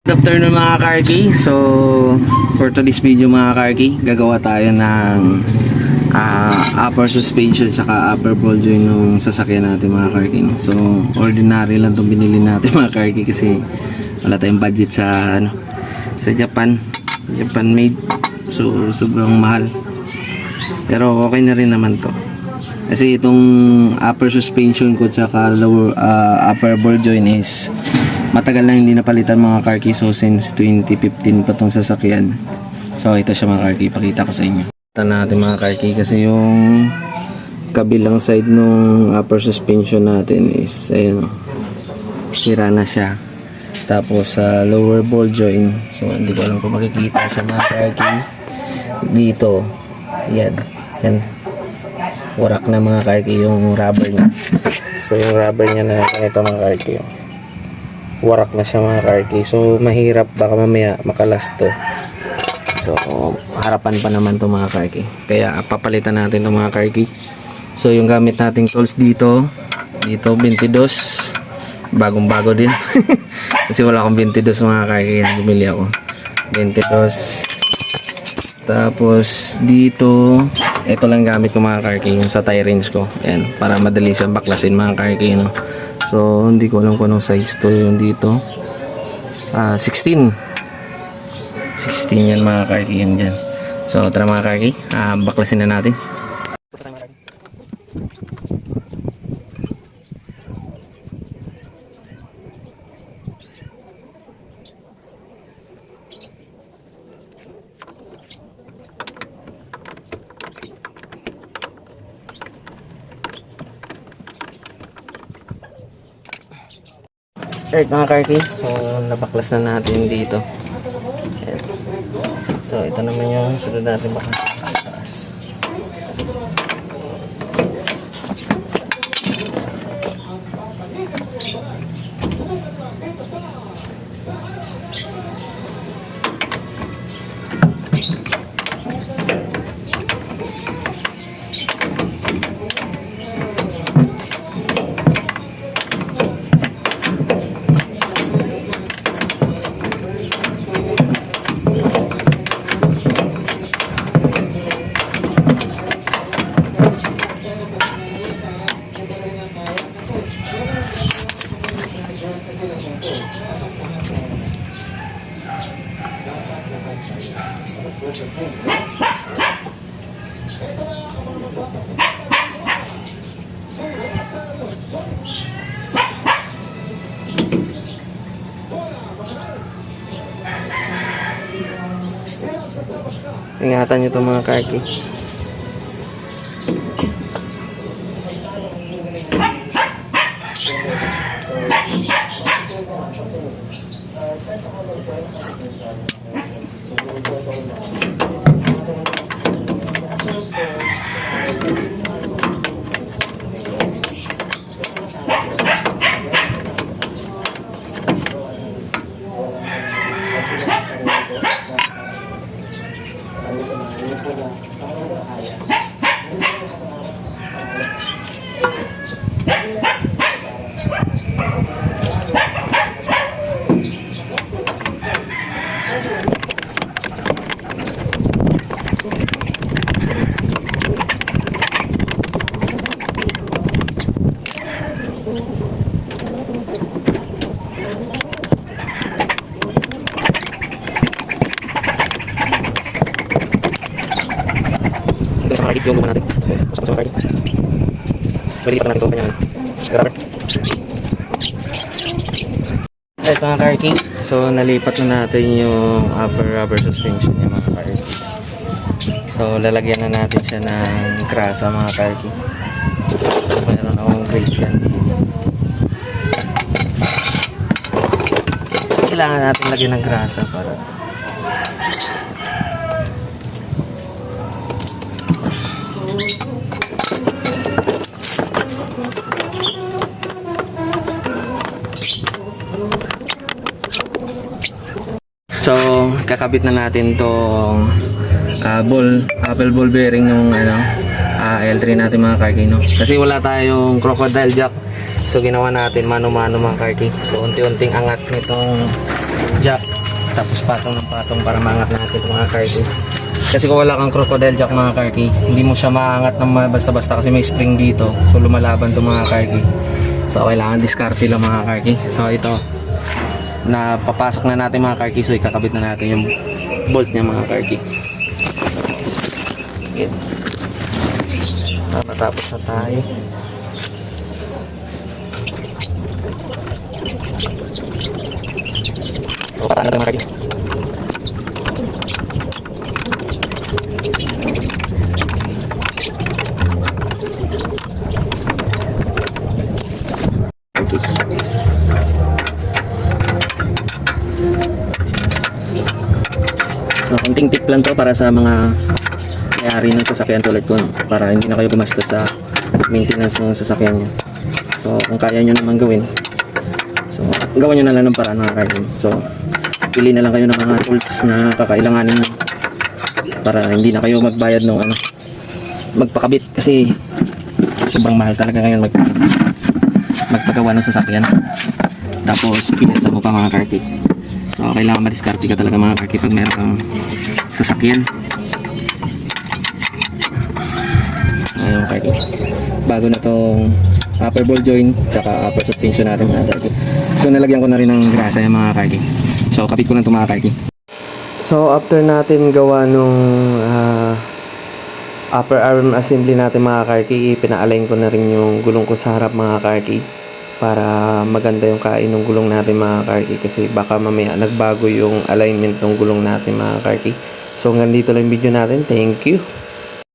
Good afternoon mga Karki. So for today's video mga Karki, gagawa tayo ng upper suspension saka upper ball joint ng sasakyan natin mga Karki. So ordinary lang itong binili natin mga Karki kasi wala tayong budget sa sa Japan made. So sobrang mahal, pero okay na rin naman to kasi itong upper suspension ko saka lower upper ball joint is matagal na hindi napalitan mga Karki. So since 2015 pa tong sasakyan. So ito siya mga Karki, pakita ko sa inyo. Ito natin mga Karki kasi yung kabilang side nung upper suspension natin is ayun, sira na siya. Tapos sa lower ball joint, so hindi ko alam kung makikita siya mga Karki dito. Yan warak na mga Karki yung rubber niya. So yung rubber niya na ganito mga Karki, warak na siya mga Karki. So mahirap, baka mamaya makalas to. So harapan pa naman to mga Karki, kaya papalitan natin to mga Karki. So yung gamit nating tools dito 22, bagong bago din kasi wala akong 22 mga Karki, bumili ako 22. Tapos dito ito lang gamit ko mga Karki, yung sa tie rings ko. Ayan, para madali siyang baklasin mga Karki, no? So hindi ko alam kung anong size to yung dito. 16 yan mga Karki, yan dyan. So tara mga Karki, baklasin na natin. Alright mga Karki, so nabaklas na natin dito. Ayan. So ito naman yung sunod natin baklasin sa taas. Ingatan nyo ito mga Karki. Yung mukha natin. Masuk sa mga Karki. So dito natin ito kanya rubber. Alright mga Karki, so nalipat na natin yung upper rubber suspension niya mga Karki. So lalagyan na natin siya ng grasa mga Karki. So mayroon akong grease yan dito. Kailangan natin lagyan ng grasa para so kakabit na natin tong apple ball bearing nung L3 natin mga Karki, no? Kasi wala tayong crocodile jack. So ginawa natin mano-mano mga Karki. So unti-unting angat nitong jack Tapos patong ng patong para maangat natin ito mga karki. Kasi kung wala kang crocodile jack mga karki, hindi mo siya maangat ng basta-basta kasi may spring dito. So lumalaban ito mga karki. So kailangan diskarte lang mga karki. So ito, napapasok na natin mga karki. So ikakabit na natin yung bolt niya mga karki. Yan. Tapos na tayo. So paraan natin mga karki. So, konting tip lang to para sa mga may-ari ng sasakyan tulad ko, no? Para hindi na kayo gumastos sa maintenance ng sasakyan nyo. So, kung kaya nyo naman gawin, so, gawan nyo na lang ng paraan mga karki. So, pili na lang kayo ng mga tools na kakailanganin nyo para hindi na kayo magbayad ng magpakabit kasi sobrang mahal talaga ngayon magpagawa ng sasakyan. Tapos, piyesa mo pa mga karki. So, kailangan madiskarte ka talaga mga karki pag meron kang sasakyan. Ayun karki. Bago na tong upper ball joint tsaka upper suspension natin mga karki. So, nalagyan ko na rin ng grasa yung mga karki. So, kapit ko na ito mga karki. So, after natin gawa nung upper arm assembly natin mga karki, pinaalign ko na rin yung gulong ko sa harap mga karki. Para maganda yung kain ng gulong natin mga karki kasi baka mamaya nagbago yung alignment ng gulong natin mga karki. So hanggang dito lang yung video natin. Thank you.